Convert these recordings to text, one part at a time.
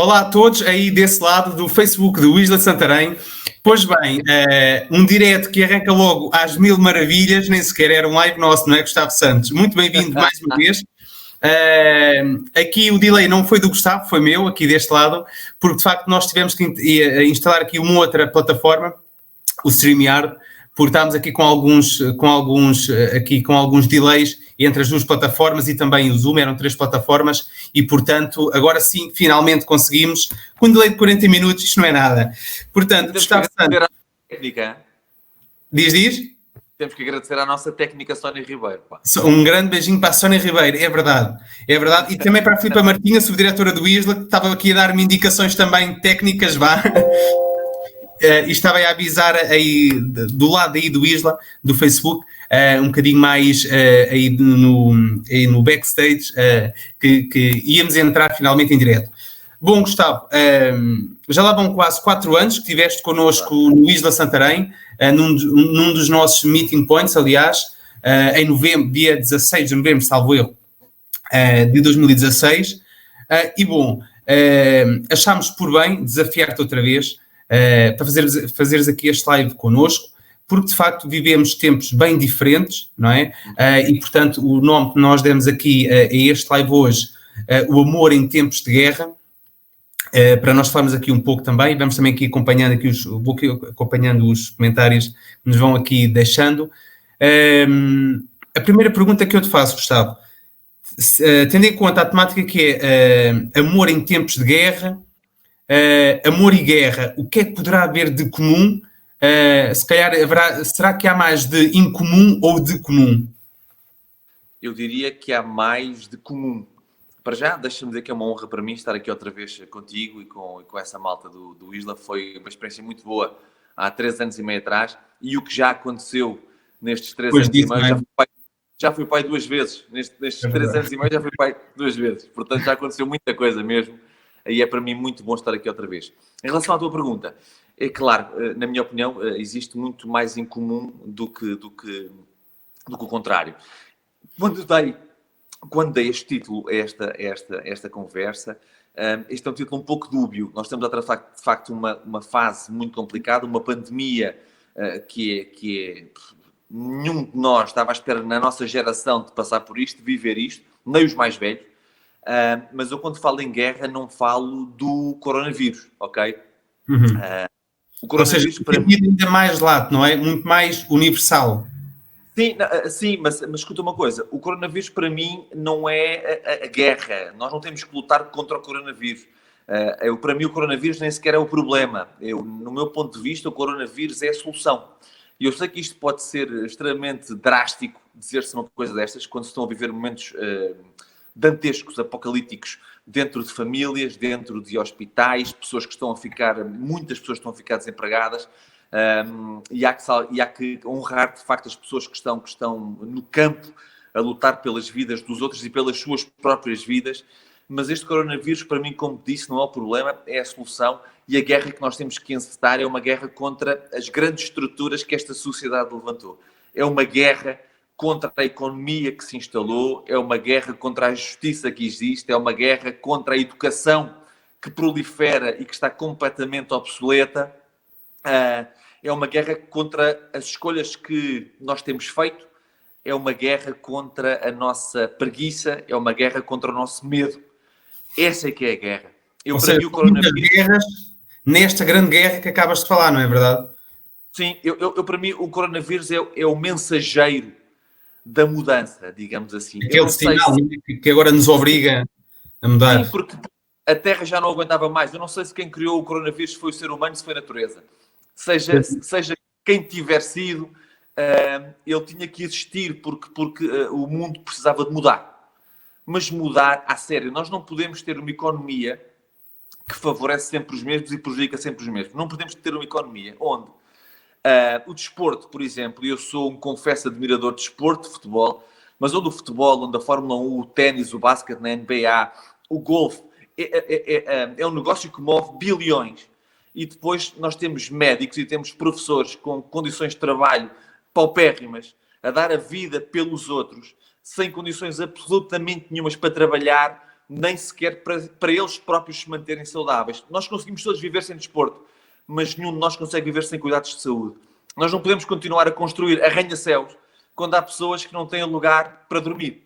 Olá a todos aí desse lado do Facebook do Isla de Santarém. Pois bem, um direto que arranca logo às mil maravilhas, nem sequer era um live nosso, não é, Gustavo Santos? Muito bem-vindo mais uma vez. Aqui o delay não foi do Gustavo, foi meu, aqui deste lado, porque de facto nós tivemos que instalar aqui uma outra plataforma, o StreamYard, porque estávamos aqui com alguns delays entre as duas plataformas e também o Zoom, eram 3 plataformas e, portanto, agora sim, finalmente conseguimos, com um delay de 40 minutos, isto não é nada. Portanto, Gustavo Santos... Técnica. Diz? Temos que agradecer à nossa técnica Sónia Ribeiro. Pá. Um grande beijinho para a Sónia Ribeiro, é verdade. E também para a Filipa Martinha, subdiretora do Isla, que estava aqui a dar-me indicações também técnicas, vá. E estava a avisar aí, do lado aí do Isla, do Facebook, um bocadinho mais aí no backstage, que íamos entrar finalmente em direto. Bom, Gustavo, já lá vão quase 4 anos que estiveste connosco no Isla Santarém, num dos nossos meeting points, aliás, em novembro, dia 16 de novembro, salvo erro, de 2016. E bom, achámos por bem desafiar-te outra vez para fazeres aqui este live connosco, porque de facto vivemos tempos bem diferentes, não é? E portanto o nome que nós demos aqui a este live hoje, o amor em tempos de guerra, para nós falarmos aqui um pouco também, vamos também aqui vou acompanhando os comentários que nos vão aqui deixando. A primeira pergunta que eu te faço, Gustavo, tendo em conta a temática que é amor em tempos de guerra, amor e guerra, o que é que poderá haver de comum? Se calhar será que há mais de incomum ou de comum? Eu diria que há mais de comum. Para já, deixa-me dizer que é uma honra para mim estar aqui outra vez contigo e com essa malta do Isla. Foi uma experiência muito boa há 3 anos e meio atrás, e o que já aconteceu nestes 3 anos e meio, já fui pai 2 vezes. Nestes 3 anos e meio já fui pai 2 vezes. Portanto, já aconteceu muita coisa mesmo. E é para mim muito bom estar aqui outra vez. Em relação à tua pergunta, é claro, na minha opinião, existe muito mais em comum do que o contrário. Quando dei este título a esta conversa, este é um título um pouco dúbio. Nós estamos a atravessar, de facto, uma fase muito complicada, uma pandemia que nenhum de nós estava à espera, na nossa geração, de passar por isto, de viver isto, nem os mais velhos. Mas eu, quando falo em guerra, não falo do coronavírus, ok? O coronavírus, para mim, ainda mais lato, não é? Muito mais universal. Sim, mas escuta uma coisa. O coronavírus, para mim, não é a guerra. Nós não temos que lutar contra o coronavírus. Para mim, o coronavírus nem sequer é o problema. No meu ponto de vista, o coronavírus é a solução. E eu sei que isto pode ser extremamente drástico, dizer-se uma coisa destas, quando se estão a viver momentos dantescos, apocalípticos, dentro de famílias, dentro de hospitais, muitas pessoas estão a ficar desempregadas, e há que honrar, de facto, as pessoas que estão no campo a lutar pelas vidas dos outros e pelas suas próprias vidas. Mas este coronavírus, para mim, como disse, não é o problema, é a solução, e a guerra que nós temos que encetar é uma guerra contra as grandes estruturas que esta sociedade levantou. É uma guerra contra a economia que se instalou, é uma guerra contra a justiça que existe, é uma guerra contra a educação que prolifera e que está completamente obsoleta, é uma guerra contra as escolhas que nós temos feito, é uma guerra contra a nossa preguiça, é uma guerra contra o nosso medo. Essa é que é a guerra. Para mim, o coronavírus... guerras nesta grande guerra que acabas de falar, não é verdade? Sim, para mim o coronavírus é o mensageiro da mudança, digamos assim. Aquele sinal que agora nos obriga a mudar. Sim, porque a Terra já não aguentava mais. Eu não sei se quem criou o coronavírus foi o ser humano, se foi a natureza. Seja quem tiver sido, ele tinha que existir porque o mundo precisava de mudar. Mas mudar a sério. Nós não podemos ter uma economia que favorece sempre os mesmos e prejudica sempre os mesmos. Não podemos ter uma economia onde o desporto, por exemplo, eu sou um confesso admirador de desporto, de futebol, mas onde o futebol, onde a Fórmula 1, o ténis, o basquete na NBA, o golfe, é um negócio que move bilhões. E depois nós temos médicos e temos professores com condições de trabalho paupérrimas, a dar a vida pelos outros, sem condições absolutamente nenhumas para trabalhar, nem sequer para eles próprios se manterem saudáveis. Nós conseguimos todos viver sem desporto, mas nenhum de nós consegue viver sem cuidados de saúde. Nós não podemos continuar a construir arranha-céus quando há pessoas que não têm lugar para dormir.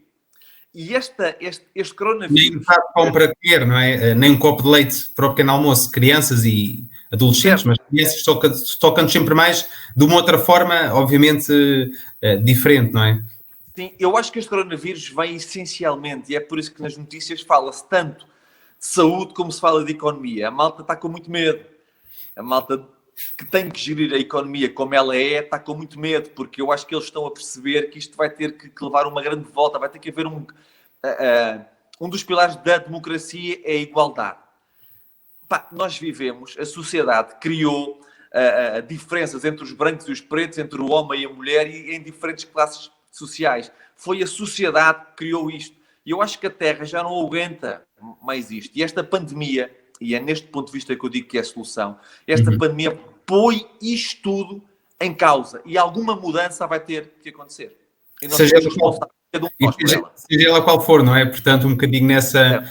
E este coronavírus... Nem sabe pão para comer, não é? Nem um copo de leite para o pequeno almoço. Crianças e adolescentes, mas crianças tocam sempre mais de uma outra forma, obviamente, diferente, não é? Sim, eu acho que este coronavírus vem essencialmente, e é por isso que nas notícias fala-se tanto de saúde como se fala de economia. A malta está com muito medo. A malta que tem que gerir a economia como ela é, está com muito medo, porque eu acho que eles estão a perceber que isto vai ter que levar uma grande volta, vai ter que haver um dos pilares da democracia é a igualdade. Nós vivemos, a sociedade criou diferenças entre os brancos e os pretos, entre o homem e a mulher e em diferentes classes sociais. Foi a sociedade que criou isto. E eu acho que a Terra já não aguenta mais isto. E esta pandemia, e é neste ponto de vista que eu digo que é a solução, esta pandemia põe isto tudo em causa. E alguma mudança vai ter que acontecer. E nós seja ela qual for, não é? Portanto, um bocadinho nessa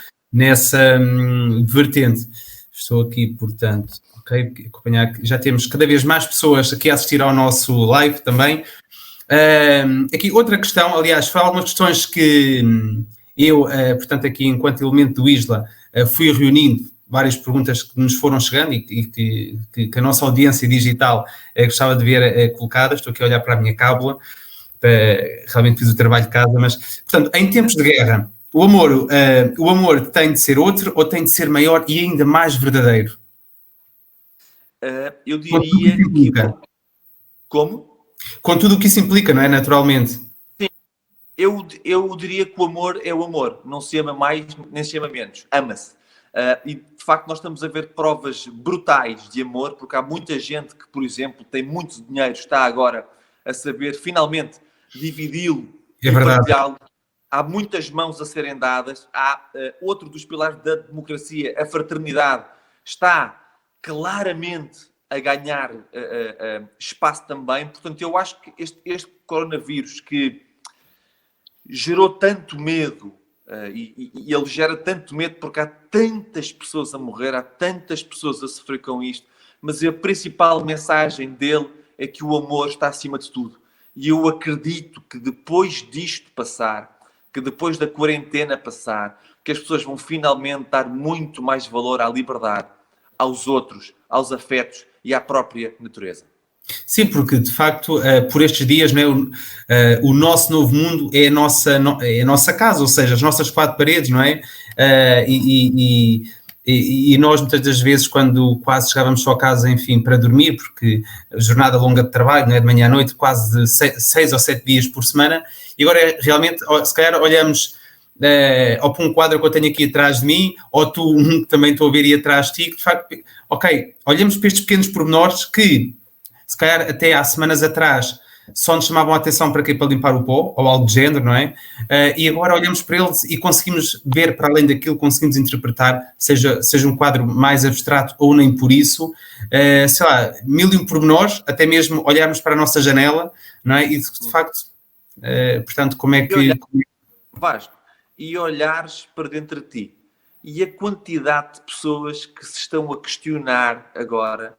vertente. Estou aqui, portanto, ok, acompanhar. Já temos cada vez mais pessoas aqui a assistir ao nosso live também. Aqui outra questão, aliás, foram algumas questões que eu, portanto, aqui enquanto elemento do Isla, fui reunindo várias perguntas que nos foram chegando e que a nossa audiência digital gostava de ver colocadas. Estou aqui a olhar para a minha cábula, realmente fiz o trabalho de casa, mas, portanto, em tempos de guerra, o amor tem de ser outro ou tem de ser maior e ainda mais verdadeiro? Eu diria que... Como? Com tudo o que isso implica, não é? Naturalmente. Sim. Eu diria que o amor é o amor. Não se ama mais, nem se ama menos. Ama-se. E, de facto, nós estamos a ver provas brutais de amor, porque há muita gente que, por exemplo, tem muito dinheiro, está agora a saber, finalmente, dividi-lo e partilhá-lo. Há muitas mãos a serem dadas. Há outro dos pilares da democracia, a fraternidade, está claramente a ganhar espaço também. Portanto, eu acho que este coronavírus que gerou tanto medo, e ele gera tanto medo porque há tantas pessoas a morrer, há tantas pessoas a sofrer com isto, mas a principal mensagem dele é que o amor está acima de tudo. E eu acredito que depois disto passar, que depois da quarentena passar, que as pessoas vão finalmente dar muito mais valor à liberdade, aos outros, aos afetos e à própria natureza. Sim, porque de facto, por estes dias, né, o nosso novo mundo é a nossa casa, ou seja, as nossas quatro paredes, não é? E nós muitas das vezes, quando quase chegávamos só a casa, enfim, para dormir, porque a jornada longa de trabalho, não é, de manhã à noite, quase 6 ou 7 dias por semana, e agora realmente, se calhar olhamos ou para um quadro que eu tenho aqui atrás de mim, ou tu que também estou a ver aí atrás de ti, que de facto, ok, olhamos para estes pequenos pormenores que se calhar até há semanas atrás só nos chamavam a atenção para quê? Para limpar o pó, ou algo de género, não é? E agora olhamos para eles e conseguimos ver para além daquilo, conseguimos interpretar, seja um quadro mais abstrato ou nem por isso, sei lá, mil e um pormenores, até mesmo olharmos para a nossa janela, não é? E de facto, portanto, como é que... Vasco, e olhares para dentro de ti. E a quantidade de pessoas que se estão a questionar agora...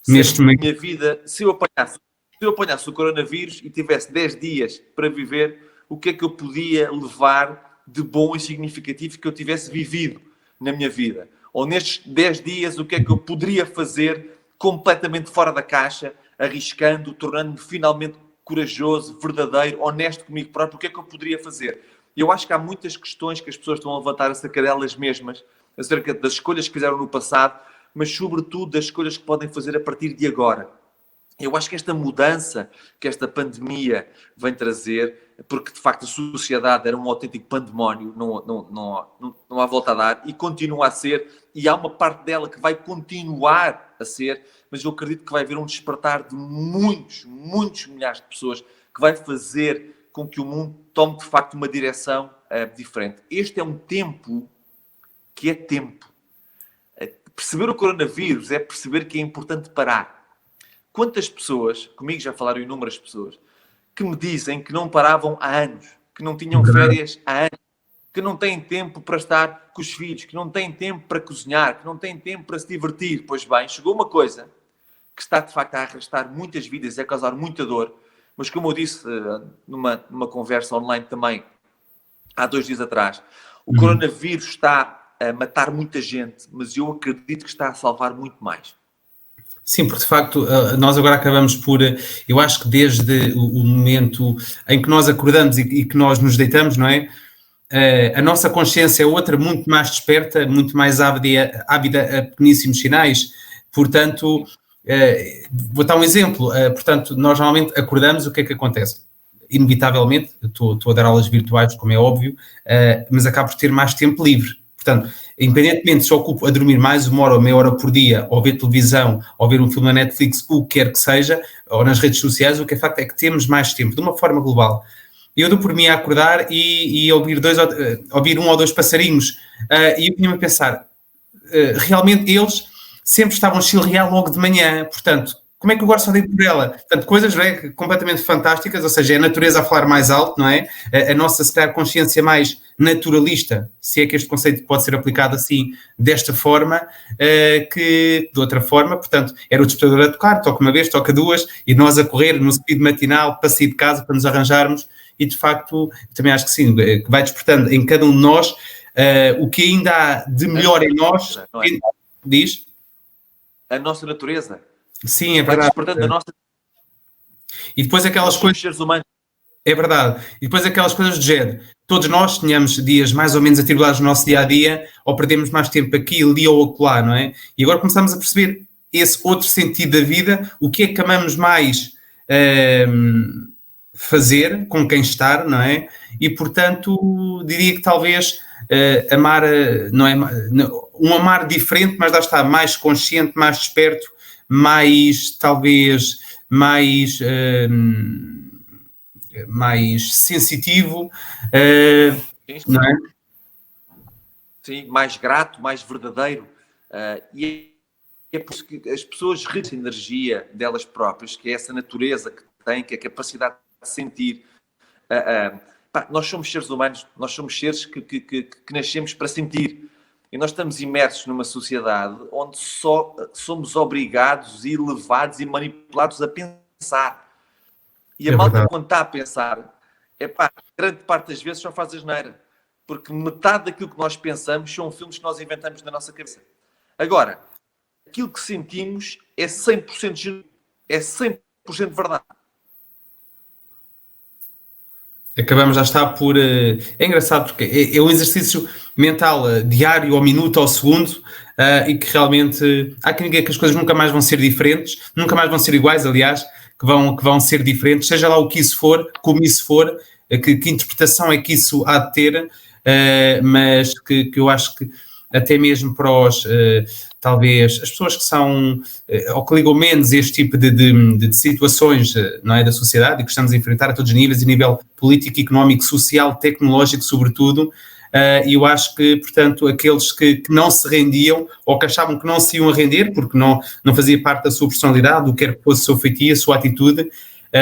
Neste momento. Minha vida, se eu apanhasse o coronavírus e tivesse 10 dias para viver, o que é que eu podia levar de bom e significativo que eu tivesse vivido na minha vida? Ou nestes 10 dias, o que é que eu poderia fazer completamente fora da caixa, arriscando, tornando-me finalmente corajoso, verdadeiro, honesto comigo próprio? O que é que eu poderia fazer? Eu acho que há muitas questões que as pessoas estão a levantar acerca delas mesmas, acerca das escolhas que fizeram no passado, mas sobretudo das escolhas que podem fazer a partir de agora. Eu acho que esta mudança que esta pandemia vem trazer, porque de facto a sociedade era um autêntico pandemónio, não há volta a dar, e continua a ser, e há uma parte dela que vai continuar a ser, mas eu acredito que vai haver um despertar de muitos milhares de pessoas que vai fazer com que o mundo tome de facto uma direção diferente. Este é um tempo que é tempo. Perceber o coronavírus é perceber que é importante parar. Quantas pessoas, comigo já falaram inúmeras pessoas, que me dizem que não paravam há anos, que não tinham férias há anos. que não têm tempo para estar com os filhos, que não têm tempo para cozinhar, que não têm tempo para se divertir. Pois bem, chegou uma coisa que está de facto a arrastar muitas vidas, a causar muita dor, mas como eu disse numa conversa online também, há 2 dias atrás, o coronavírus está a matar muita gente, mas eu acredito que está a salvar muito mais. Sim, porque de facto nós agora acabamos por, eu acho que desde o momento em que nós acordamos e que nós nos deitamos, não é? A nossa consciência é outra, muito mais desperta, muito mais ávida a pequeníssimos sinais. Portanto, vou dar um exemplo. Portanto, nós normalmente acordamos, o que é que acontece? Inevitavelmente, estou a dar aulas virtuais, como é óbvio, mas acabo por ter mais tempo livre. Portanto, independentemente se eu ocupo a dormir mais 1 hora ou meia hora por dia, ou ver televisão, ou ver um filme na Netflix, o que quer que seja, ou nas redes sociais, o que é facto é que temos mais tempo, de uma forma global. Eu dou por mim a acordar e ouvir 1 ou 2 passarinhos, e eu vinha-me a pensar, realmente eles sempre estavam a chilrear logo de manhã, portanto, como é que eu agora só dei por ela? Portanto, coisas completamente fantásticas, ou seja, é a natureza a falar mais alto, não é? A nossa, se calhar, consciência mais naturalista, se é que este conceito pode ser aplicado assim, desta forma, que de outra forma, portanto, era o despertador a tocar, toca uma vez, toca 2, e nós a correr no speed matinal para sair de casa, para nos arranjarmos, e de facto, também acho que sim, que vai despertando em cada um de nós o que ainda há de melhor em nós, diz? A nossa natureza. Sim, é Vai verdade. despertando a nossa... E depois aquelas coisas... seres humanos. É verdade. E depois aquelas coisas do género. Todos nós tínhamos dias mais ou menos atribulados no nosso dia-a-dia, ou perdemos mais tempo aqui, ali ou acolá, não é? E agora começamos a perceber esse outro sentido da vida, o que é que amamos mais fazer, com quem estar, não é? E, portanto, diria que talvez amar, não é, um amar diferente, mas lá está, mais consciente, mais desperto, mais, talvez, mais sensitivo, não é? Sim, mais grato, mais verdadeiro. E é por isso que as pessoas retam a energia delas próprias, que é essa natureza que têm, que é a capacidade de sentir. Nós somos seres humanos, nós somos seres que nascemos para sentir. E nós estamos imersos numa sociedade onde só somos obrigados e levados e manipulados a pensar. E a malta, quando está a pensar, grande parte das vezes só faz asneira. Porque metade daquilo que nós pensamos são filmes que nós inventamos na nossa cabeça. Agora, aquilo que sentimos é 100% genuíno, é 100% verdade. Acabamos já está por... é engraçado porque é um exercício mental diário, ao minuto, ao segundo, e que realmente há quem diga que as coisas nunca mais vão ser diferentes, nunca mais vão ser iguais, aliás, que vão ser diferentes, seja lá o que isso for, como isso for, que interpretação é que isso há de ter, mas que eu acho que até mesmo para os, talvez, as pessoas que são, ou que ligam menos este tipo de situações, não é, da sociedade, e que estamos a enfrentar a todos os níveis, a nível político, económico, social, tecnológico, sobretudo, e eu acho que, portanto, aqueles que não se rendiam, ou que achavam que não se iam a render, porque não fazia parte da sua personalidade, o que quer que fosse o seu feitio, a sua atitude,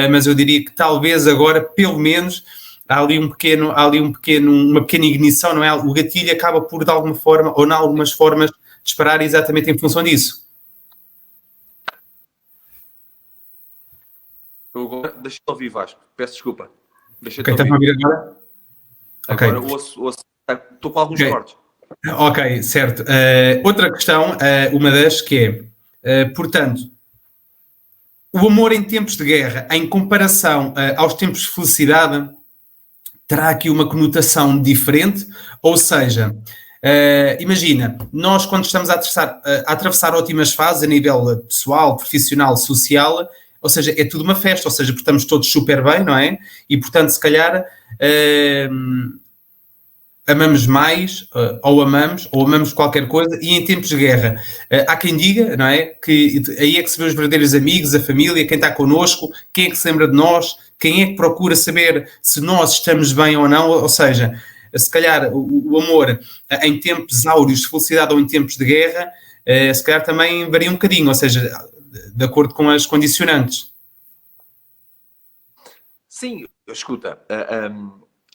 mas eu diria que talvez agora, pelo menos, há ali uma pequena ignição, não é? O gatilho acaba por, de alguma forma, ou em algumas formas, disparar exatamente em função disso. Eu agora deixa-te ouvir, Vasco. Peço desculpa. Ok, estás-me a ouvir agora? Agora ouço. Estou com alguns cortes. Ok, certo. Outra questão, uma das que é, portanto, o amor em tempos de guerra, em comparação aos tempos de felicidade, terá aqui uma conotação diferente, ou seja, imagina, nós quando estamos a atravessar ótimas fases a nível pessoal, profissional, social, ou seja, é tudo uma festa, ou seja, porque estamos todos super bem, não é? E, portanto, se calhar amamos mais, ou amamos qualquer coisa, e em tempos de guerra, há quem diga, não é? Que aí é que se vê os verdadeiros amigos, a família, quem está connosco, quem é que se lembra de nós, quem é que procura saber se nós estamos bem ou não, ou seja, se calhar o amor em tempos áureos de felicidade ou em tempos de guerra, se calhar também varia um bocadinho, ou seja, de acordo com as condicionantes. Sim, escuta,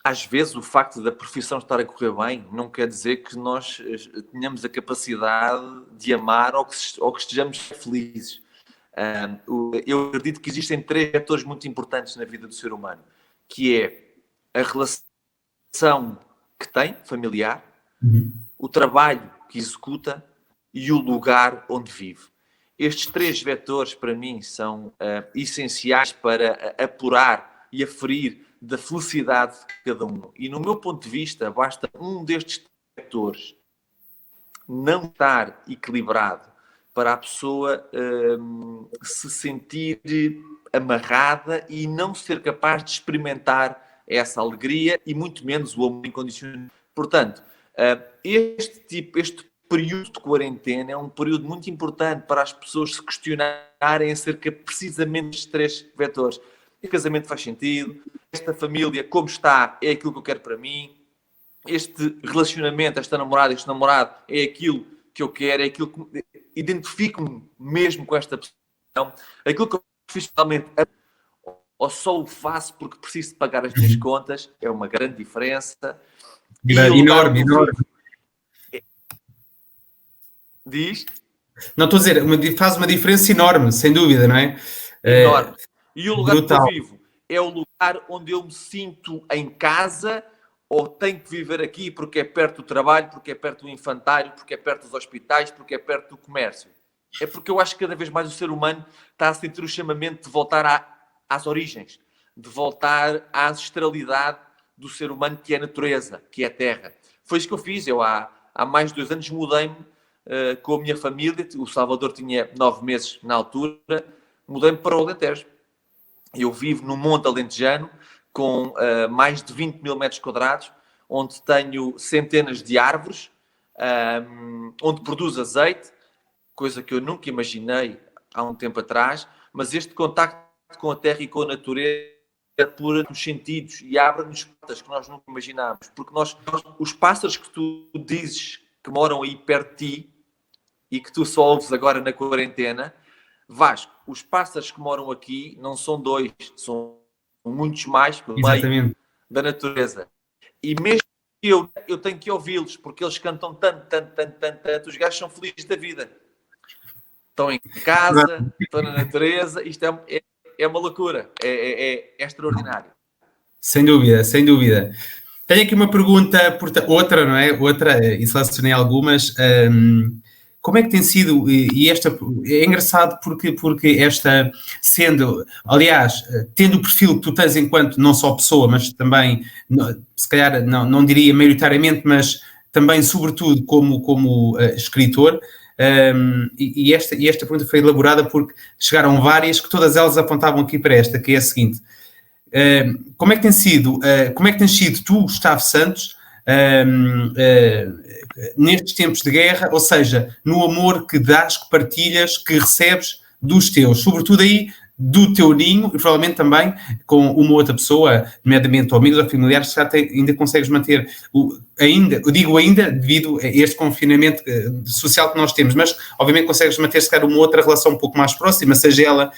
às vezes o facto da profissão estar a correr bem não quer dizer que nós tenhamos a capacidade de amar ou que estejamos felizes. Eu acredito que existem 3 vetores muito importantes na vida do ser humano, que é a relação que tem, familiar, o trabalho que executa e o lugar onde vive. Estes 3 vetores, para mim, são essenciais para apurar e aferir da felicidade de cada um. E, no meu ponto de vista, basta um destes vetores não estar equilibrado para a pessoa se sentir amarrada e não ser capaz de experimentar essa alegria e muito menos o amor incondicional. Portanto, este período de quarentena é um período muito importante para as pessoas se questionarem acerca precisamente destes 3 vetores. O casamento faz sentido, esta família, como está, é aquilo que eu quero para mim, este relacionamento, esta namorada, este namorado, é aquilo que eu quero, é aquilo que identifico-me mesmo com esta pessoa, aquilo que eu fiz realmente, ou só o faço porque preciso de pagar as minhas contas, é uma grande diferença. Enorme, enorme. Diz? Não, estou a dizer, faz uma diferença enorme, sem dúvida, não é? Enorme. E o lugar brutal. que eu vivo é o lugar onde eu me sinto em casa, ou tenho que viver aqui porque é perto do trabalho, porque é perto do infantário, porque é perto dos hospitais, porque é perto do comércio. É porque eu acho que cada vez mais o ser humano está a sentir o chamamento de voltar às origens, de voltar à ancestralidade do ser humano, que é a natureza, que é a terra. Foi isso que eu fiz. Eu há mais de 2 anos mudei-me com a minha família. O Salvador tinha 9 meses na altura. Mudei-me para o Alentejo. Eu vivo no Monte Alentejano, com mais de 20 mil metros quadrados, onde tenho centenas de árvores, onde produzo azeite, coisa que eu nunca imaginei há um tempo atrás, mas este contacto com a terra e com a natureza pura nos sentidos e abre-nos portas que nós nunca imaginámos. Porque os pássaros que tu dizes que moram aí perto de ti e que tu só ouves agora na quarentena, Vasco, os pássaros que moram aqui não são 2, são muitos mais pelo meio da natureza. E mesmo que eu tenho que ouvi-los, porque eles cantam tanto, os gajos são felizes da vida. Estão em casa, estão na natureza, isto é uma loucura, é extraordinário. Sem dúvida, sem dúvida. Tenho aqui uma pergunta, outra, não é? Outra, e selecionei algumas. Como é que tem sido, e esta é engraçado porque esta, sendo, aliás, tendo o perfil que tu tens enquanto não só pessoa, mas também, se calhar, não diria maioritariamente, mas também, sobretudo, como escritor, e esta pergunta foi elaborada porque chegaram várias, que todas elas apontavam aqui para esta, que é a seguinte: como é que tens sido tu, Gustavo Santos, nestes tempos de guerra, ou seja, no amor que dás, que partilhas, que recebes dos teus, sobretudo aí do teu ninho, e provavelmente também com uma outra pessoa, nomeadamente amigos ou familiares, se ainda consegues manter, eu digo ainda, devido a este confinamento social que nós temos, mas obviamente consegues manter, se calhar, uma outra relação um pouco mais próxima, seja ela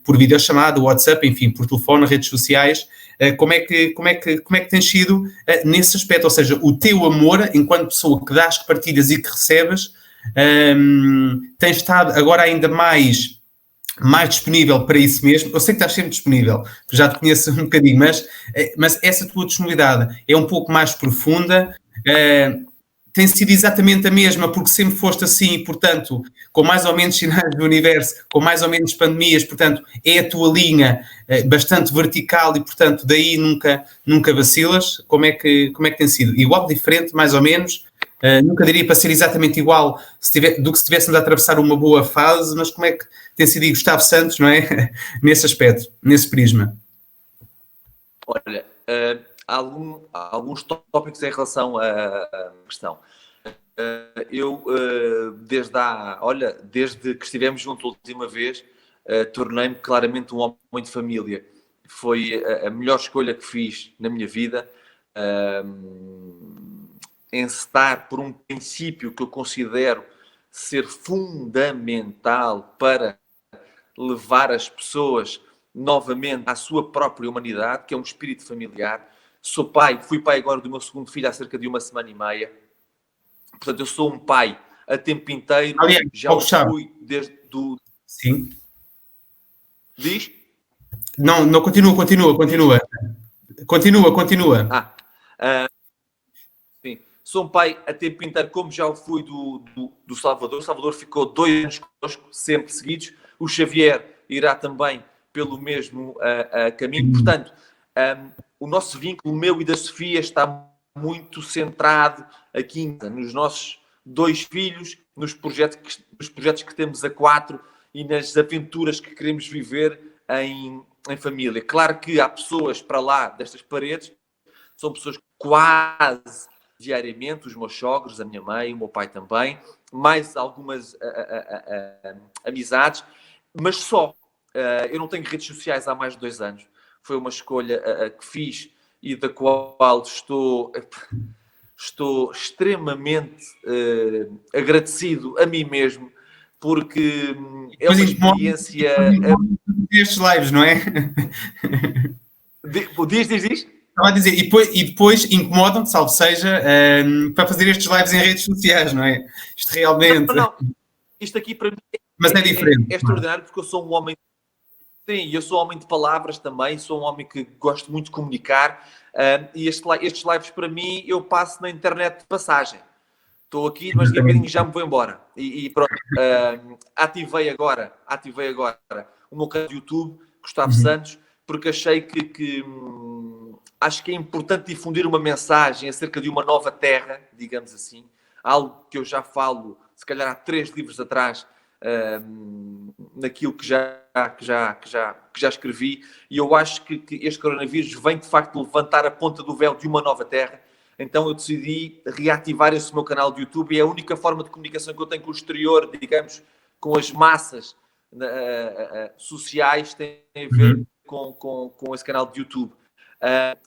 por videochamada, WhatsApp, enfim, por telefone, redes sociais. Como é que tens sido nesse aspecto? Ou seja, o teu amor, enquanto pessoa que dás, que partilhas e que recebes, tens estado agora ainda mais disponível para isso mesmo. Eu sei que estás sempre disponível, já te conheço um bocadinho, mas essa tua disponibilidade é um pouco mais profunda, tem sido exatamente a mesma, porque sempre foste assim, e, portanto, com mais ou menos sinais do universo, com mais ou menos pandemias, portanto, é a tua linha bastante vertical e, portanto, daí nunca vacilas. Como é que tem sido? Igual, diferente, mais ou menos? Nunca diria para ser exatamente igual do que se estivéssemos a atravessar uma boa fase, mas como é que tem sido Gustavo Santos, não é? Nesse aspecto, nesse prisma. Olha, há alguns tópicos em relação à questão. Eu, desde que estivemos juntos a última vez, tornei-me claramente um homem de família. Foi a melhor escolha que fiz na minha vida. Encetar por um princípio que eu considero ser fundamental para levar as pessoas novamente à sua própria humanidade, que é um espírito familiar. Sou pai, fui pai agora do meu segundo filho há cerca de 1 semana e meia. Portanto, eu sou um pai a tempo inteiro, Aliás, já pouco o chave. fui desde do... Sim. Diz? Não, não, continua. Continua. Ah, sim. Sou um pai a tempo inteiro, como já o fui do Salvador. O Salvador ficou 2 anos connosco, sempre seguidos. O Xavier irá também pelo mesmo caminho. Portanto, o nosso vínculo, meu e da Sofia, está muito centrado aqui nos nossos 2 filhos, nos projetos que temos a 4 e nas aventuras que queremos viver em família. Claro que há pessoas para lá destas paredes, são pessoas quase diariamente, os meus sogros, a minha mãe, o meu pai também, mais algumas amizades, mas só. Eu não tenho redes sociais há mais de 2 anos. Foi uma escolha que fiz e da qual estou extremamente agradecido a mim mesmo, porque é uma experiência... Estes lives, não é? Diz. Estava a dizer, e depois incomodam-te, salvo seja, para fazer estes lives em redes sociais, não é? Isto realmente... Não. Isto aqui para mim Mas é diferente. É extraordinário, porque eu sou um homem... Sim, eu sou um homem de palavras também, sou um homem que gosto muito de comunicar, e estes lives para mim eu passo na internet de passagem. Estou aqui, mas daqui a bocadinho já me vou embora. E pronto, ativei agora o meu canal de YouTube, Gustavo Santos, porque achei que acho que é importante difundir uma mensagem acerca de uma nova terra, digamos assim, algo que eu já falo, se calhar há 3 livros atrás, naquilo que já escrevi, e eu acho que este coronavírus vem de facto levantar a ponta do véu de uma nova terra. Então eu decidi reativar esse meu canal de YouTube, e é a única forma de comunicação que eu tenho com o exterior, digamos, com as massas sociais, tem a ver com esse canal de YouTube.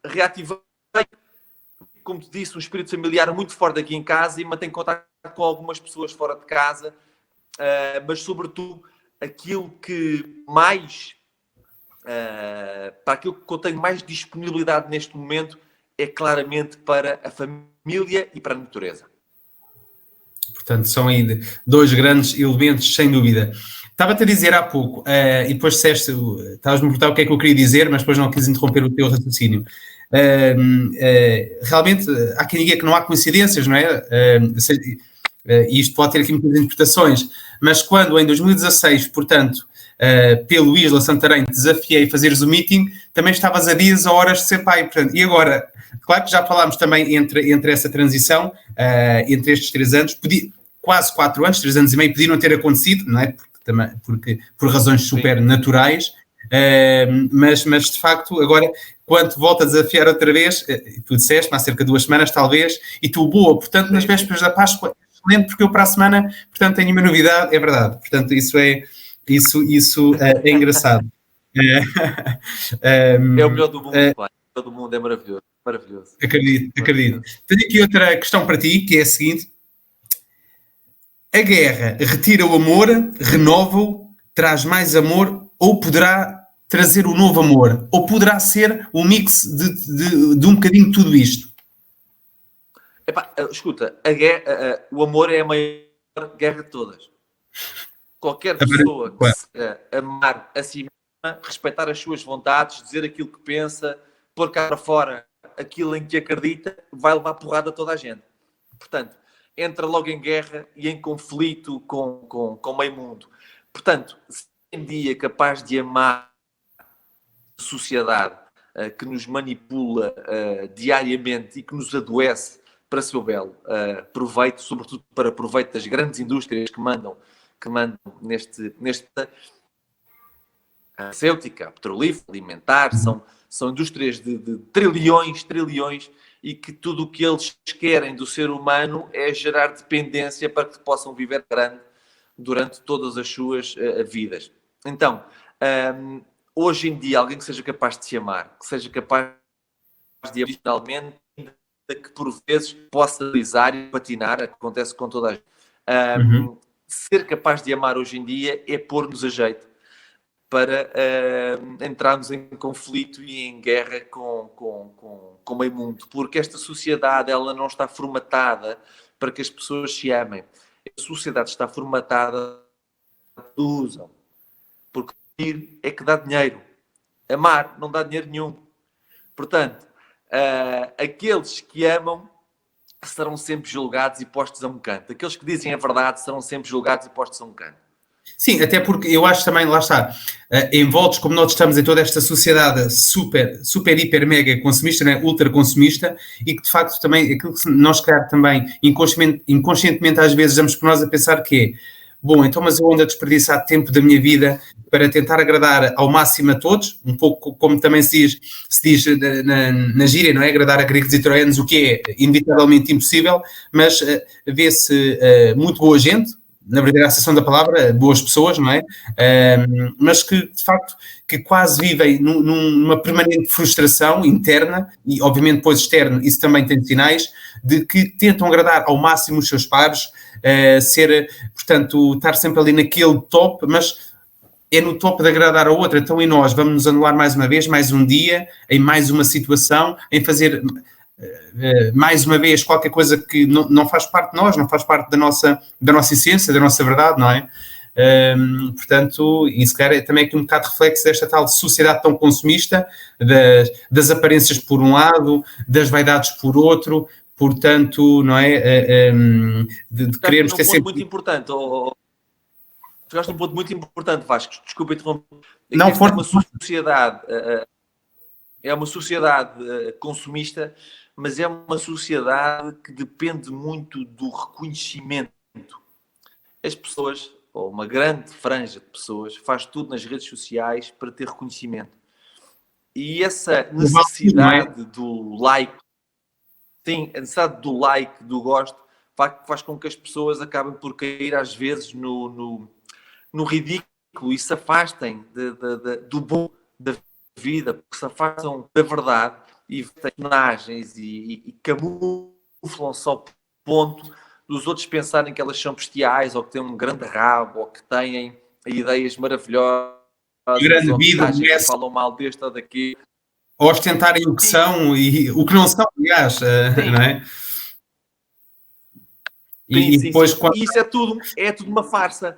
Reativei, como te disse, um espírito familiar muito forte aqui em casa, e mantenho contato com algumas pessoas fora de casa, mas sobretudo aquilo que mais para aquilo que eu tenho mais disponibilidade neste momento é claramente para a família e para a natureza. Portanto, são aí 2 grandes elementos, sem dúvida. Estava-te a dizer há pouco, e depois disseste, estavas-me a perguntar o que é que eu queria dizer, mas depois não quis interromper o teu raciocínio. Realmente, há quem diga que não há coincidências, não é? E isto pode ter aqui muitas interpretações, mas quando em 2016, portanto, pelo Isla Santarém, te desafiei a fazeres o meeting, também estavas a dias ou horas de ser pai. Portanto, e agora, claro que já falámos também entre essa transição, entre estes 3 anos, quase 4 anos, 3 anos e meio, podiam ter acontecido, não é? Porque por razões super naturais, mas de facto, agora, quando volta a desafiar outra vez, tu disseste, há cerca de 2 semanas talvez, e tu, boa, portanto, nas vésperas da Páscoa, excelente, porque eu para a semana, portanto, tenho uma novidade, é verdade. Portanto, isso é engraçado. É o melhor do mundo, pai. O melhor do mundo, é maravilhoso. Maravilhoso. Acredito. Tenho aqui outra questão para ti, que é a seguinte. A guerra retira o amor, renova-o, traz mais amor, ou poderá trazer um novo amor? Ou poderá ser um mix de um bocadinho de tudo isto? Epá, escuta, o amor é a maior guerra de todas. Qualquer pessoa que se amar a si mesma, respeitar as suas vontades, dizer aquilo que pensa, pôr cá para fora aquilo em que acredita, vai levar porrada a toda a gente. Portanto, entra logo em guerra e em conflito com o meio mundo. Portanto, se tem dia capaz de amar a sociedade que nos manipula diariamente e que nos adoece para seu belo proveito, sobretudo para proveito das grandes indústrias que mandam neste farmacêutica, petrolífera, alimentar, são indústrias de trilhões, e que tudo o que eles querem do ser humano é gerar dependência para que possam viver grande durante todas as suas vidas. Então, hoje em dia, alguém que seja capaz de se amar, que seja capaz de originalmente, que por vezes possa deslizar e patinar, acontece com toda a gente. Ser capaz de amar hoje em dia é pôr-nos a jeito. para entrarmos em conflito e em guerra com o meio mundo, porque esta sociedade ela não está formatada para que as pessoas se amem. A sociedade está formatada para que usam, porque ir é que dá dinheiro. Amar não dá dinheiro nenhum. Portanto, aqueles que amam serão sempre julgados e postos a um canto. Aqueles que dizem a verdade serão sempre julgados e postos a um canto. Sim, até porque eu acho também, lá está, envoltos como nós estamos em toda esta sociedade super, super, hiper, mega consumista, né? Ultra consumista, e que de facto também, aquilo que nós, claro, também inconscientemente às vezes damos por nós a pensar que é, bom, então mas eu ando a desperdiçar tempo da minha vida para tentar agradar ao máximo a todos, um pouco como também se diz na gíria, não é? Agradar a gregos e troianos, o que é inevitavelmente impossível, mas vê-se muito boa gente, na verdadeira acessão da palavra, boas pessoas, não é? Mas que, de facto, que quase vivem numa permanente frustração interna e, obviamente, depois externa, isso também tem sinais, de que tentam agradar ao máximo os seus pares, portanto, estar sempre ali naquele top, mas é no top de agradar a outra. Então, e nós vamos nos anular mais uma vez, mais um dia, em mais uma situação, em fazer mais uma vez qualquer coisa que não faz parte de nós, não faz parte da nossa essência, da nossa verdade, não é? Portanto, e se calhar é também aqui um bocado reflexo desta tal sociedade tão consumista, das aparências por um lado, das vaidades por outro, portanto, não é? De querermos ter sempre... muito importante, chegaste a um ponto muito importante, Vasco, desculpa interromper. Não, for uma sociedade, é uma sociedade consumista, mas é uma sociedade que depende muito do reconhecimento. As pessoas, ou uma grande franja de pessoas, faz tudo nas redes sociais para ter reconhecimento. E essa necessidade do like, sim, a necessidade do like, do gosto, faz com que as pessoas acabem por cair às vezes no ridículo e se afastem do bom da vida, porque se afastam da verdade e personagens e camuflam só o ponto dos outros pensarem que elas são bestiais ou que têm um grande rabo ou que têm ideias maravilhosas, grande vida, que falam mal deste ou daqui. Ou ostentarem o que são e o que não são, aliás, não é? E depois, quando... Isso é tudo uma farsa.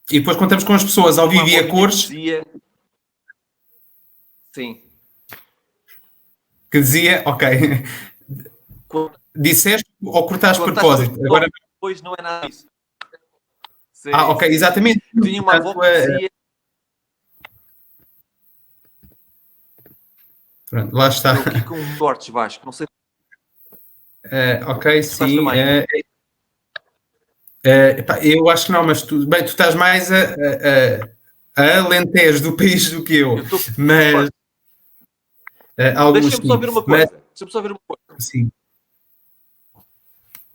E depois quando estamos com as pessoas ao vivo e a cores... Sim. Que dizia, ok, disseste ou cortaste de propósito? Agora... Depois não é nada disso. Sim. Ok, exatamente. Tinha uma avó que dizia... Pronto, lá está. Eu aqui com cortes baixos, não sei... ok, sim. Eu acho que não, mas tu estás mais a Alentejo do país do que eu. Mas... Deixa-me só ver uma coisa. Sim.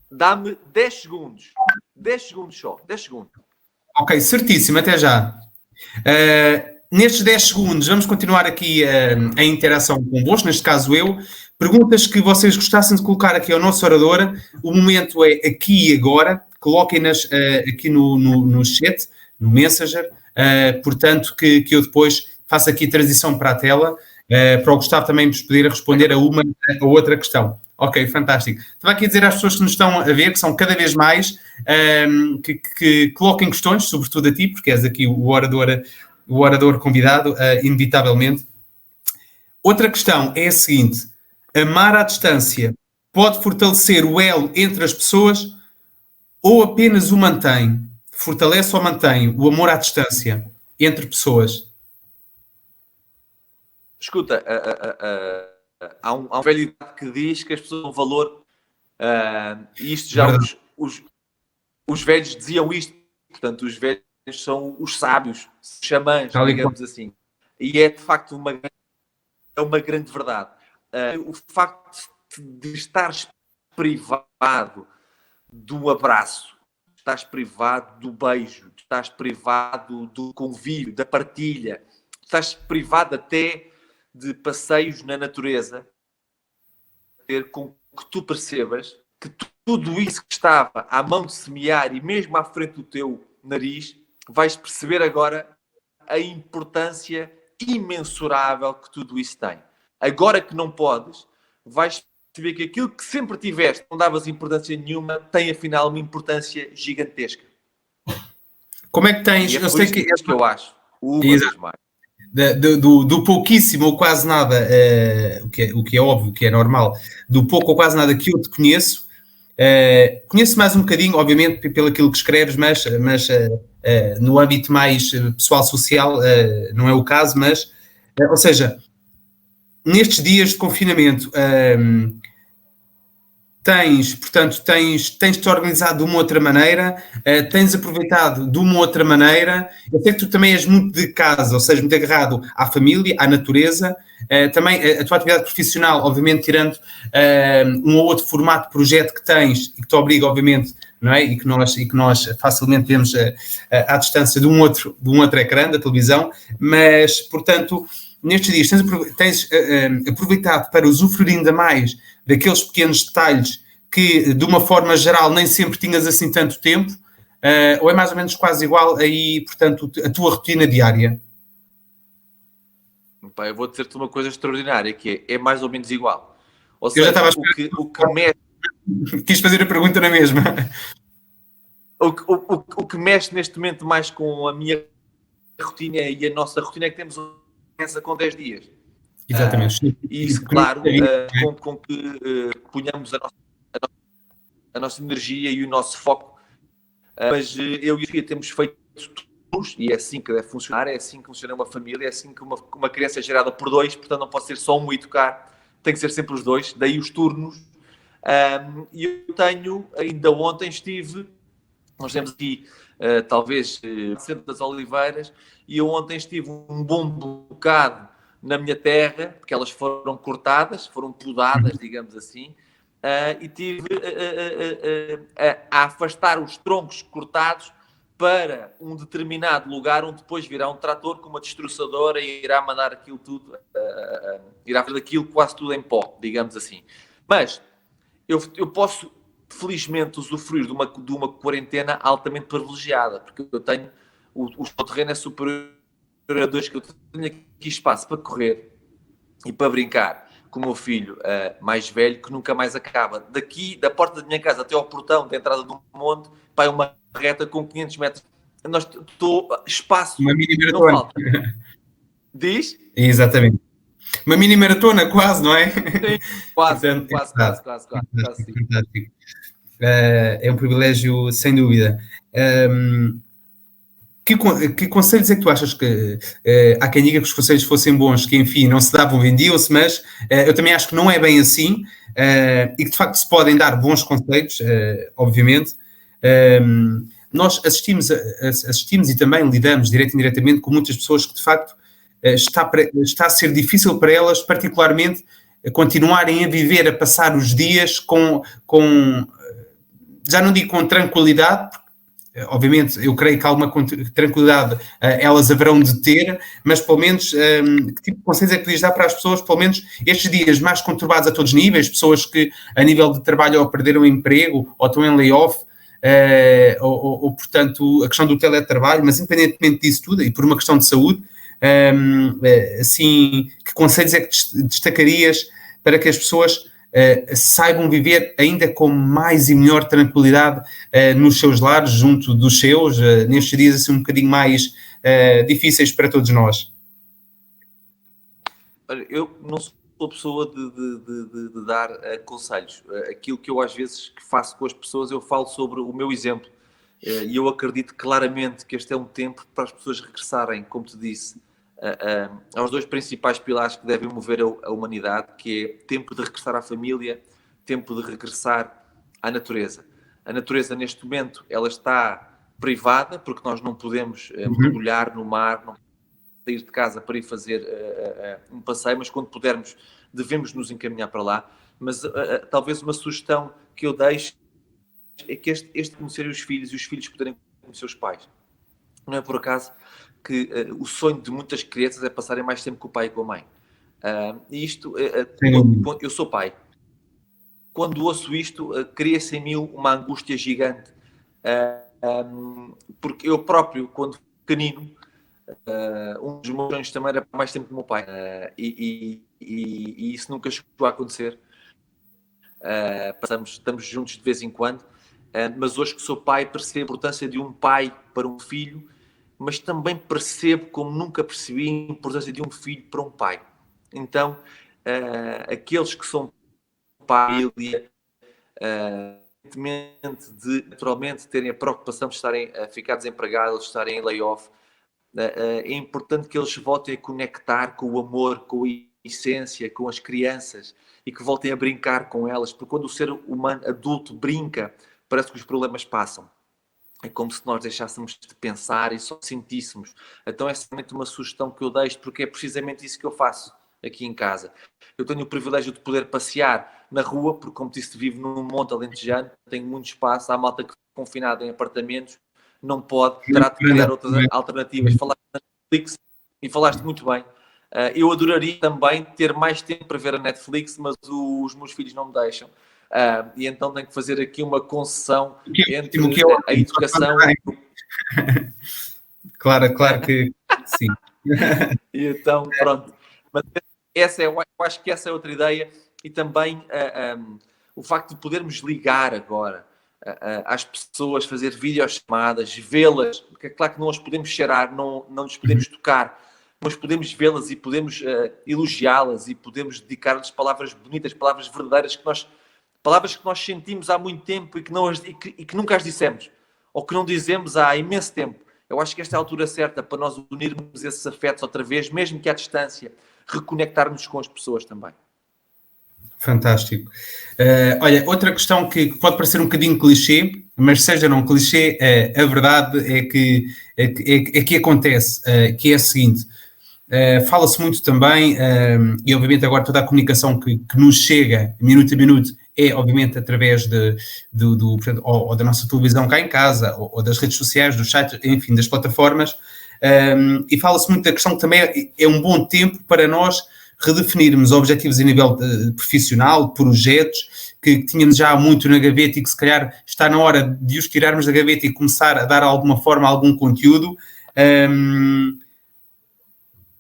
Dá-me 10 segundos. 10 segundos só. 10 segundos. Ok, certíssimo. Até já. Nestes 10 segundos, vamos continuar aqui a interação convosco, neste caso eu. Perguntas que vocês gostassem de colocar aqui ao nosso orador. O momento é aqui e agora. Coloquem-nas aqui no chat, no Messenger. Portanto, que eu depois faço aqui a transição para a tela. Para o Gustavo também nos poder responder a uma ou outra questão. Ok, fantástico. Estava aqui a dizer às pessoas que nos estão a ver, que são cada vez mais, que coloquem questões, sobretudo a ti, porque és aqui o orador convidado, inevitavelmente. Outra questão é a seguinte: amar à distância pode fortalecer o elo entre as pessoas ou apenas o mantém? Fortalece ou mantém o amor à distância entre pessoas? Escuta, há um velho que diz que as pessoas dão valor, e isto já os velhos diziam isto, portanto, os velhos são os sábios, os xamãs, digamos assim. E é de facto uma grande verdade. O facto de estares privado do abraço, estás privado do beijo, estás privado do convívio, da partilha, estás privado até de passeios na natureza, ter com que tu percebas que tudo isso que estava à mão de semear e mesmo à frente do teu nariz, vais perceber agora a importância imensurável que tudo isso tem. Agora que não podes, vais perceber que aquilo que sempre tiveste, não davas importância nenhuma, tem afinal uma importância gigantesca. Como é que tens? E é Eu por sei isso que que eu acho uma exato, das mais. do pouquíssimo ou quase nada, o que é óbvio, que é normal, do pouco ou quase nada que eu te conheço, conheço mais um bocadinho, obviamente, pelo aquilo que escreves, mas no âmbito mais pessoal, social, não é o caso, mas, ou seja, nestes dias de confinamento, tens-te organizado de uma outra maneira, tens aproveitado de uma outra maneira. Eu sei que tu também és muito de casa, ou seja, muito agarrado à família, à natureza. Também a tua atividade profissional, obviamente, tirando um ou outro formato de projeto que tens e que te obriga, obviamente, não é? E que nós facilmente vemos à distância de um outro ecrã da televisão, mas, portanto, nestes dias tens aproveitado para usufruir ainda mais daqueles pequenos detalhes que, de uma forma geral, nem sempre tinhas assim tanto tempo, ou é mais ou menos quase igual aí, portanto, a tua rotina diária? Pá, eu vou dizer-te uma coisa extraordinária, que é mais ou menos igual. Ou Eu já estava seja, a o que mexe, esperar, quis fazer a pergunta na mesma. o que mexe neste momento mais com a minha rotina e a nossa rotina é que temos uma doença com 10 dias. Exatamente. E isso, claro, com que ponhamos a nossa energia e o nosso foco. Mas eu e a Sofia temos feito turnos, e é assim que deve funcionar, é assim que funciona uma família, é assim que uma criança é gerada por dois, portanto não pode ser só um a educar, tem que ser sempre os dois, daí os turnos. E eu tenho, ainda ontem nós temos aqui talvez Centro das Oliveiras, e eu ontem estive um bom bocado na minha terra, porque elas foram cortadas, foram podadas, digamos assim, e tive a afastar os troncos cortados para um determinado lugar onde depois virá um trator com uma destroçadora e irá mandar aquilo tudo, irá fazer aquilo quase tudo em pó, digamos assim. Mas eu posso, felizmente, usufruir de uma quarentena altamente privilegiada, porque eu tenho, o terreno é superior a 2 que eu tenho aqui espaço para correr e para brincar com o meu filho mais velho, que nunca mais acaba. Daqui, da porta da minha casa até ao portão da entrada do monte, é uma reta com 500 metros. Espaço Uma mini não maratona. falta. Diz? Exatamente. Uma mini maratona, quase, não é? Sim, quase, Portanto, é quase, verdade. quase, quase, quase, quase Fantástico, sim. fantástico. É um privilégio, sem dúvida. Que conselhos é que tu achas que há quem diga que os conselhos fossem bons, que enfim não se davam, vendiam-se, mas eu também acho que não é bem assim e que de facto se podem dar bons conselhos, obviamente. Nós assistimos e também lidamos direto e indiretamente com muitas pessoas que de facto está a ser difícil para elas, particularmente, continuarem a viver, a passar os dias com já não digo com tranquilidade, obviamente, eu creio que alguma tranquilidade elas haverão de ter, mas pelo menos, que tipo de conselhos é que podias dar para as pessoas, pelo menos estes dias mais conturbados a todos os níveis, pessoas que a nível de trabalho ou perderam o emprego, ou estão em layoff, portanto, a questão do teletrabalho, mas independentemente disso tudo, e por uma questão de saúde, assim, que conselhos é que destacarias para que as pessoas saibam viver ainda com mais e melhor tranquilidade nos seus lares, junto dos seus, nestes dias assim um bocadinho mais difíceis para todos nós? Olha, eu não sou a pessoa de dar conselhos. Aquilo que eu às vezes faço com as pessoas, eu falo sobre o meu exemplo. E eu acredito claramente que este é um tempo para as pessoas regressarem, como te disse, aos dois principais pilares que devem mover a humanidade, que é tempo de regressar à família, tempo de regressar à natureza. A natureza, neste momento, ela está privada, porque nós não podemos mergulhar no mar, não sair de casa para ir fazer um passeio, mas quando pudermos, devemos nos encaminhar para lá. Mas talvez uma sugestão que eu deixo é que este conhecer os filhos e os filhos poderem conhecer os pais. Não é por acaso que o sonho de muitas crianças é passarem mais tempo com o pai e com a mãe. E isto, eu sou pai. Quando ouço isto, cria-se em mim uma angústia gigante. Porque eu próprio, quando pequenino, Um dos meus sonhos também era para mais tempo com o meu pai. E isso nunca chegou a acontecer. Estamos juntos de vez em quando. Mas hoje que sou pai, percebo a importância de um pai para um filho, mas também percebo, como nunca percebi, a importância de um filho para um pai. Então, aqueles que são pai, naturalmente terem a preocupação de estarem a ficar desempregados, de estarem em layoff, é importante que eles voltem a conectar com o amor, com a essência, com as crianças e que voltem a brincar com elas, porque quando o ser humano adulto brinca, parece que os problemas passam. É como se nós deixássemos de pensar e só sentíssemos. Então é somente uma sugestão que eu deixo, porque é precisamente isso que eu faço aqui em casa. Eu tenho o privilégio de poder passear na rua, porque como disse, vivo num monte alentejano, tenho muito espaço, há malta que fica confinada em apartamentos, não pode, terá de criar outras alternativas. Falaste na Netflix e falaste muito bem. Eu adoraria também ter mais tempo para ver a Netflix, mas os meus filhos não me deixam. E então tenho que fazer aqui uma concessão entre a educação Claro que sim. E então, pronto. Mas eu acho que essa é outra ideia. E também o facto de podermos ligar agora às pessoas, fazer videochamadas, vê-las, porque é claro que não as podemos cheirar, não nos podemos tocar, mas podemos vê-las e podemos elogiá-las e podemos dedicar-lhes palavras bonitas, palavras verdadeiras, palavras que nós sentimos há muito tempo e que nunca as dissemos, ou que não dizemos há imenso tempo. Eu acho que esta é a altura certa para nós unirmos esses afetos outra vez, mesmo que à distância, reconectarmos com as pessoas também. Fantástico. Olha, outra questão que pode parecer um bocadinho clichê, mas seja não clichê, a verdade é que acontece, que é a seguinte. Fala-se muito também, e obviamente agora toda a comunicação que nos chega minuto a minuto é obviamente através ou da nossa televisão cá em casa, ou das redes sociais, dos sites, enfim, das plataformas, e fala-se muito da questão que também é um bom tempo para nós redefinirmos objetivos a nível profissional, projetos que tínhamos já muito na gaveta e que se calhar está na hora de os tirarmos da gaveta e começar a dar alguma forma, algum conteúdo.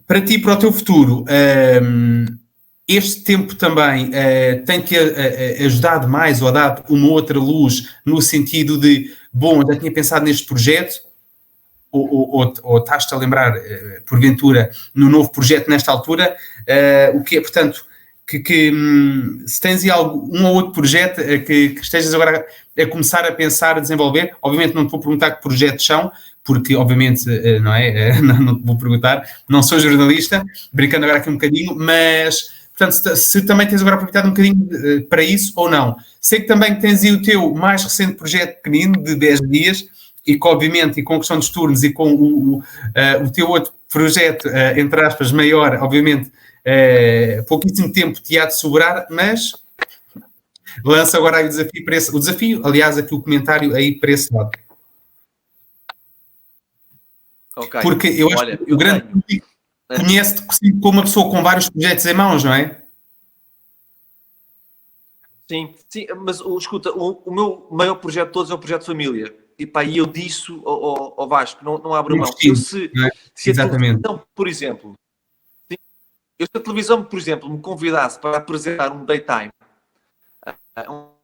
Para ti, para o teu futuro, este tempo também tem-te ajudado mais ou dado uma outra luz no sentido de, bom, já tinha pensado neste projeto, ou estás-te a lembrar, porventura, no novo projeto nesta altura, o que é, portanto, se tens aí um ou outro projeto que estejas agora a começar a pensar, a desenvolver, obviamente não te vou perguntar que projetos são, porque obviamente, não é, não te vou perguntar, não sou jornalista, brincando agora aqui um bocadinho, mas, portanto, se também tens agora aproveitado um bocadinho para isso ou não. Sei que também tens aí o teu mais recente projeto pequenino, de 10 dias, e que obviamente, e com a questão dos turnos e com o teu outro projeto, entre aspas, maior, obviamente, pouquíssimo tempo te há de sobrar, mas lança agora aí o desafio, aliás, aqui o comentário aí para esse lado. Okay. Porque eu acho que o grande público conhece-te como uma pessoa com vários projetos em mãos, não é? Sim, mas escuta, o meu maior projeto de todos é o projeto família. E pá, eu disso ao Vasco, não abro mão. Se a televisão, por exemplo, se a televisão, por exemplo, me convidasse para apresentar um daytime,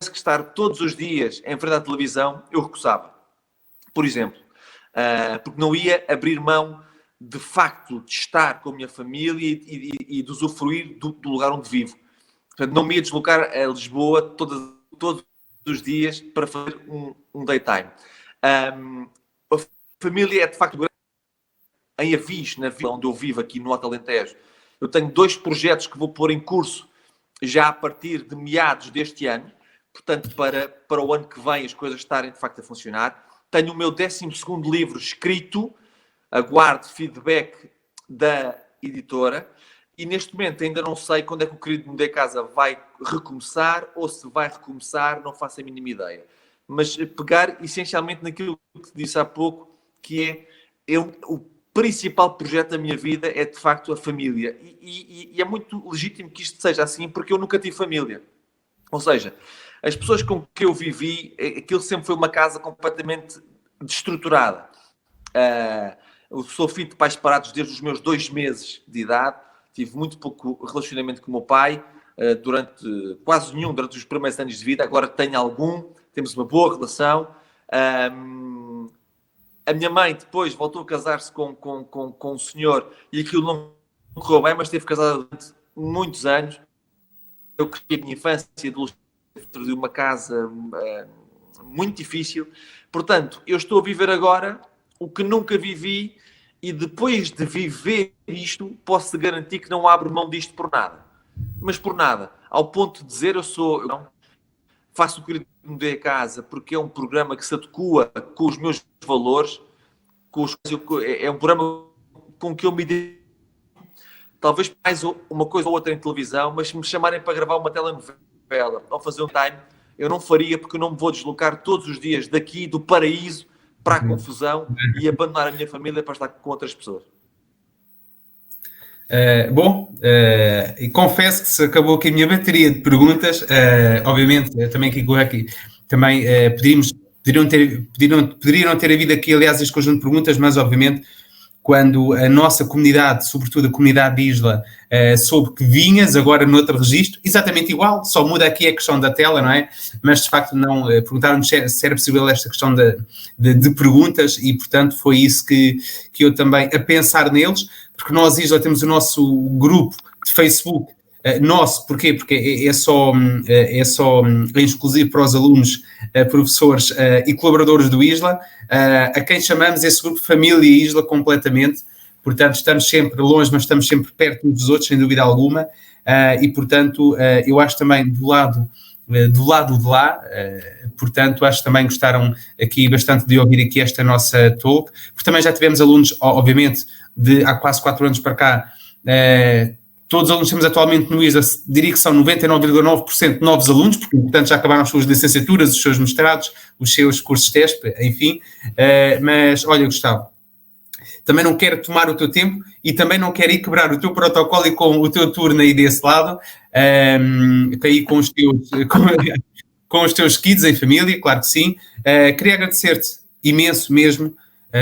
que estar todos os dias em frente à televisão, eu recusava. Por exemplo, porque não ia abrir mão, de facto, de estar com a minha família e de usufruir do lugar onde vivo. Portanto, não me ia deslocar a Lisboa todos os dias para fazer um daytime. A família é, de facto, em Avis, na vila onde eu vivo, aqui no Alto Alentejo. Eu tenho 2 projetos que vou pôr em curso já a partir de meados deste ano. Portanto, para o ano que vem as coisas estarem, de facto, a funcionar. Tenho o meu 12º livro escrito, aguardo feedback da editora. E neste momento ainda não sei quando é que o Querido Mudei Casa vai recomeçar, ou se vai recomeçar, não faço a mínima ideia. Mas pegar essencialmente naquilo que te disse há pouco, que é o principal projeto da minha vida é de facto a família. E é muito legítimo que isto seja assim, porque eu nunca tive família. Ou seja, as pessoas com que eu vivi, aquilo sempre foi uma casa completamente destruturada. Eu sou filho de pais separados desde os meus 2 meses de idade. Tive muito pouco relacionamento com o meu pai, durante quase nenhum, durante os primeiros anos de vida. Agora tenho algum, temos uma boa relação. A minha mãe depois voltou a casar-se com um senhor e aquilo não correu bem, mas esteve casada durante muitos anos. Eu cresci a minha infância e adolescência dentro de uma casa muito difícil. Portanto, eu estou a viver agora o que nunca vivi e depois de viver isto, posso garantir que não abro mão disto por nada. Mas por nada. Ao ponto de dizer, eu faço o que mudei a casa porque é um programa que se adequa com os meus valores, é um programa com que eu me identifico. Talvez mais uma coisa ou outra em televisão, mas se me chamarem para gravar uma telenovela ou fazer um time, eu não faria porque eu não me vou deslocar todos os dias daqui do paraíso para a confusão e abandonar a minha família para estar com outras pessoas. E confesso que se acabou aqui a minha bateria de perguntas. Obviamente, também aqui também poderiam ter havido aqui, aliás, este conjunto de perguntas, mas obviamente quando a nossa comunidade, sobretudo a comunidade de Isla, soube que vinhas agora noutro registro, exatamente igual, só muda aqui a questão da tela, não é? Mas de facto não perguntaram-nos se era possível esta questão de perguntas e portanto foi isso que eu também, a pensar neles, porque nós Isla temos o nosso grupo de Facebook, porquê? Porque é só exclusivo para os alunos, professores e colaboradores do Isla, a quem chamamos esse grupo Família Isla completamente. Portanto, estamos sempre longe, mas estamos sempre perto uns dos outros, sem dúvida alguma, e portanto, eu acho também do lado de lá, portanto, acho que também gostaram aqui bastante de ouvir aqui esta nossa talk, porque também já tivemos alunos, obviamente, de há quase 4 anos para cá. Todos os alunos que temos atualmente no ISA, diria que são 99,9% novos alunos, porque, portanto, já acabaram as suas licenciaturas, os seus mestrados, os seus cursos de TESP, enfim. Mas, olha, Gustavo, também não quero tomar o teu tempo e também não quero ir quebrar o teu protocolo e com o teu turno aí desse lado, aí com os teus kids em família, claro que sim. Queria agradecer-te imenso mesmo,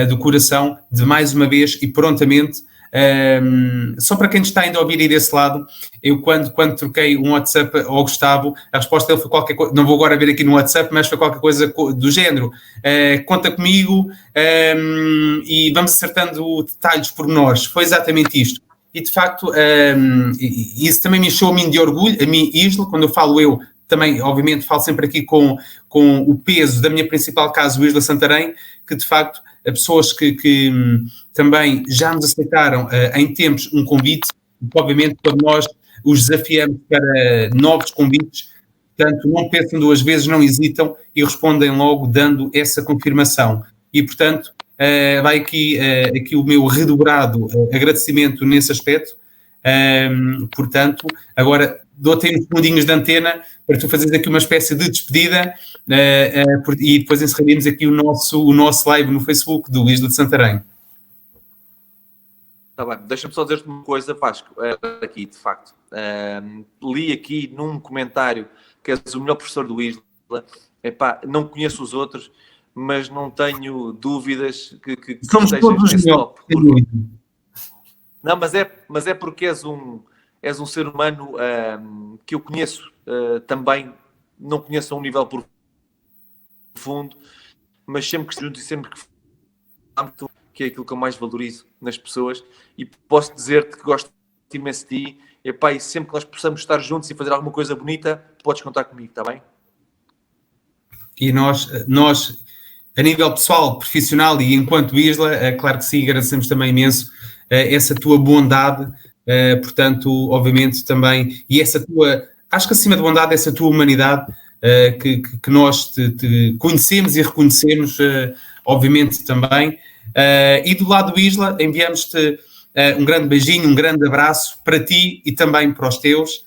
do coração, de mais uma vez e prontamente. Só para quem está ainda a ouvir aí desse lado, eu quando troquei um WhatsApp ao Gustavo, a resposta dele foi qualquer coisa, não vou agora ver aqui no WhatsApp, mas foi qualquer coisa do género, conta comigo, e vamos acertando detalhes pormenores. Foi exatamente isto. E de facto, isso também me encheu a mim de orgulho, a mim, Isla, quando eu falo eu, também obviamente falo sempre aqui com o peso da minha principal casa, o Isla Santarém, que de facto pessoas que também já nos aceitaram em tempos um convite, que obviamente quando nós os desafiamos para novos convites, portanto não pensam 2 vezes, não hesitam e respondem logo dando essa confirmação. E portanto vai aqui o meu redobrado agradecimento nesse aspecto. Portanto, agora dou-te uns segundinhos de antena para tu fazeres aqui uma espécie de despedida e depois encerraremos aqui o nosso live no Facebook do Isla de Santarém. Está bem, deixa-me só dizer-te uma coisa, Vasco, aqui de facto. Li aqui num comentário que és o melhor professor do Isla. Epá, não conheço os outros, mas não tenho dúvidas que somos todos os top. Não, mas é porque és um ser humano que eu conheço também, não conheço a um nível profundo, mas sempre que junto e sempre que é aquilo que eu mais valorizo nas pessoas, e posso dizer-te que gosto imenso de ti, e sempre que nós possamos estar juntos e fazer alguma coisa bonita, podes contar comigo, está bem? E nós, a nível pessoal, profissional e enquanto Isla, claro que sim, agradecemos também imenso essa tua bondade, portanto, obviamente também, e essa tua, acho que acima de bondade, essa tua humanidade, que nós te conhecemos e reconhecemos, obviamente também, e do lado do Isla, enviamos-te um grande beijinho, um grande abraço para ti e também para os teus,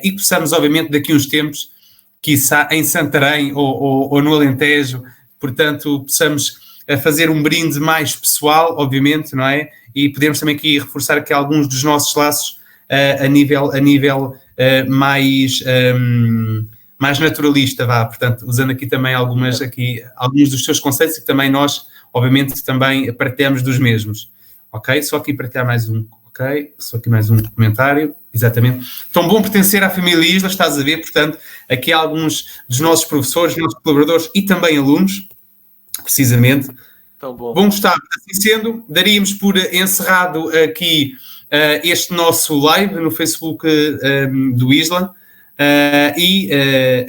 e possamos, obviamente, daqui a uns tempos, quiçá em Santarém ou no Alentejo, portanto, possamos fazer um brinde mais pessoal, obviamente, não é? E podemos também aqui reforçar aqui alguns dos nossos laços a nível mais naturalista, portanto, usando aqui também alguns dos seus conceitos e que também nós, obviamente também partilhamos dos mesmos. Ok? Só aqui partilhar mais um. Ok? Só aqui mais um comentário. Exatamente. Tão bom pertencer à família Isla, estás a ver? Portanto, aqui há alguns dos nossos professores, nossos colaboradores e também alunos, precisamente. Tão bom. Bom, Gustavo, assim sendo, daríamos por encerrado aqui este nosso live no Facebook do Isla e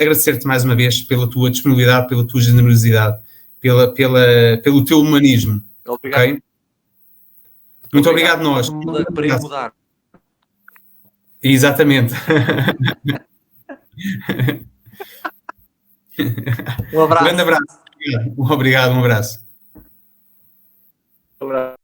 agradecer-te mais uma vez pela tua disponibilidade, pela tua generosidade, pelo teu humanismo. Obrigado. Okay? Muito obrigado a nós. Para ir mudar. Exatamente. Um abraço. Grande abraço. Obrigado. Um abraço. Um abraço.